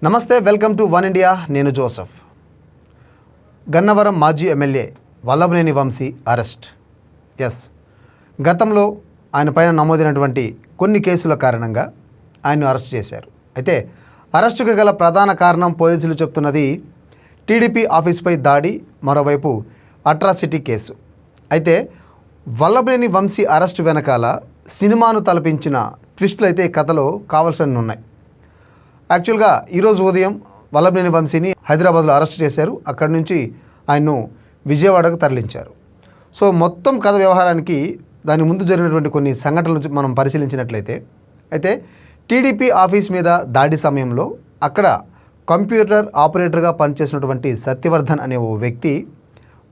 నమస్తే, welcome to one India. నేను Joseph. Gannavaram మాజీ ఎమ్మెల్యే వల్లభనేని వంశీ అరెస్ట్. గతంలో ఆయన పైన నమోదైనటువంటి కొన్ని కేసుల కారణంగా ఆయన్ను అరెస్ట్ చేశారు. అయితే అరెస్టుకు గల ప్రధాన కారణం పోలీసులు చెప్తున్నది టీడీపీ ఆఫీస్పై దాడి, మరోవైపు అట్రాసిటీ కేసు. అయితే వల్లభనేని వంశీ అరెస్టు వెనకాల సినిమాను తలపించిన ట్విస్టులు అయితే ఈ కథలో కావాల్సినవి ఉన్నాయి. యాక్చువల్గా ఈరోజు ఉదయం వల్లభనేని వంశీని హైదరాబాద్లో అరెస్ట్ చేశారు. అక్కడి నుంచి ఆయన్ను విజయవాడకు తరలించారు. సో మొత్తం కథ వ్యవహారానికి దాని ముందు జరిగినటువంటి కొన్ని సంఘటనలు మనం పరిశీలించినట్లయితే అయితే టీడీపీ ఆఫీస్ మీద దాడి సమయంలో అక్కడ కంప్యూటర్ ఆపరేటర్గా పనిచేసినటువంటి సత్యవర్ధన్ అనే ఓ వ్యక్తి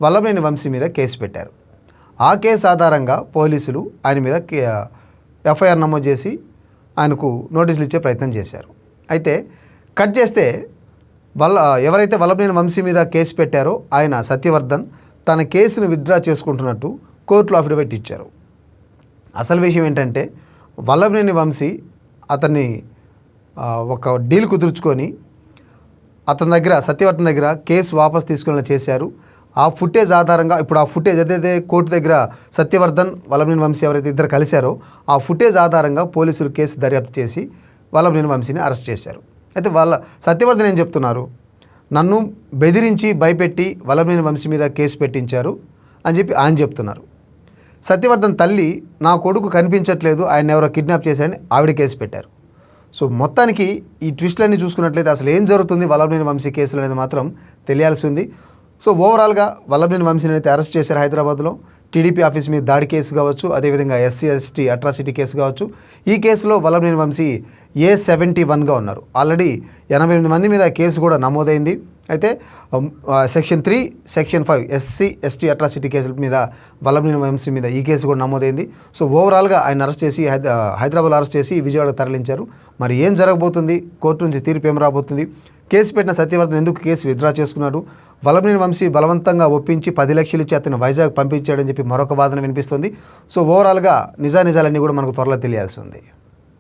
వల్లభనేని వంశీ మీద కేసు పెట్టారు. ఆ కేసు ఆధారంగా పోలీసులు ఆయన మీద ఎఫ్ఐఆర్ నమోదు చేసి ఆయనకు నోటీసులు ఇచ్చే ప్రయత్నం చేశారు. అయితే కట్ చేస్తే ఎవరైతే వల్లభనేని వంశీ మీద కేసు పెట్టారో ఆయన సత్యవర్ధన్ తన కేసును విత్డ్రా చేసుకుంటున్నట్టు కోర్టులో అఫిడవిట్ ఇచ్చారు. అసలు విషయం ఏంటంటే వల్లభనేని వంశీ అతన్ని ఒక డీల్ కుదుర్చుకొని అతని దగ్గర సత్యవర్ధన్ దగ్గర కేసు వాపస్ తీసుకునేలా చేశారు. ఆ ఫుటేజ్ ఆధారంగా ఇప్పుడు ఆ ఫుటేజ్ ఏదైతే కోర్టు దగ్గర సత్యవర్ధన్ వల్లభనేని వంశీ ఎవరైతే ఇద్దరు కలిశారో ఆ ఫుటేజ్ ఆధారంగా పోలీసులు కేసు దర్యాప్తు చేసి వల్లభనేని వంశీని అరెస్ట్ చేశారు. అయితే సత్యవర్ధన్ ఏం చెప్తున్నారు, నన్ను బెదిరించి భయపెట్టి వల్లభనేని వంశీ మీద కేసు పెట్టించారు అని చెప్పి ఆయన చెప్తున్నారు. సత్యవర్ధన్ తల్లి నా కొడుకు కనిపించట్లేదు, ఆయన ఎవరో కిడ్నాప్ చేశారని ఆవిడ కేసు పెట్టారు. సో మొత్తానికి ఈ ట్విస్ట్లన్నీ చూసుకున్నట్లయితే అసలు ఏం జరుగుతుంది వల్లభనేని వంశీ కేసులు అనేది మాత్రం తెలియాల్సి ఉంది. సో ఓవరాల్గా వల్లభనేని వంశీని అయితే అరెస్ట్ చేశారు హైదరాబాద్లో. టీడీపీ ఆఫీస్ మీద దాడి కేసు కావచ్చు, అదేవిధంగా SC/ST అట్రాసిటీ కేసు కావచ్చు. ఈ కేసులో వల్లభనేని వంశీ A71గా ఉన్నారు. ఆల్రెడీ 88 మంది మీద కేసు కూడా నమోదైంది. అయితే సెక్షన్ 3, సెక్షన్ 5 SC/ST అట్రాసిటీ కేసుల మీద వల్లభనేని వంశీ మీద ఈ కేసు కూడా నమోదైంది. సో ఓవరాల్గా ఆయన అరెస్ట్ చేసి హైదరాబాద్లో అరెస్ట్ చేసి విజయవాడకు తరలించారు. మరి ఏం జరగబోతుంది, కోర్టు నుంచి తీర్పు ఏం రాబోతుంది, కేసు పెట్టిన సత్యవర్ధన్ ఎందుకు కేసు విత్డ్రా చేసుకున్నాడు, వల్లభనేని వంశీ బలవంతంగా ఒప్పించి 10 లక్షలు ఇచ్చి అతను వైజాగ్ పంపించాడని చెప్పి మరొక వాదన వినిపిస్తుంది. సో ఓవరాల్గా నిజానిజాలన్నీ కూడా మనకు త్వరలో తెలియాల్సి ఉంది.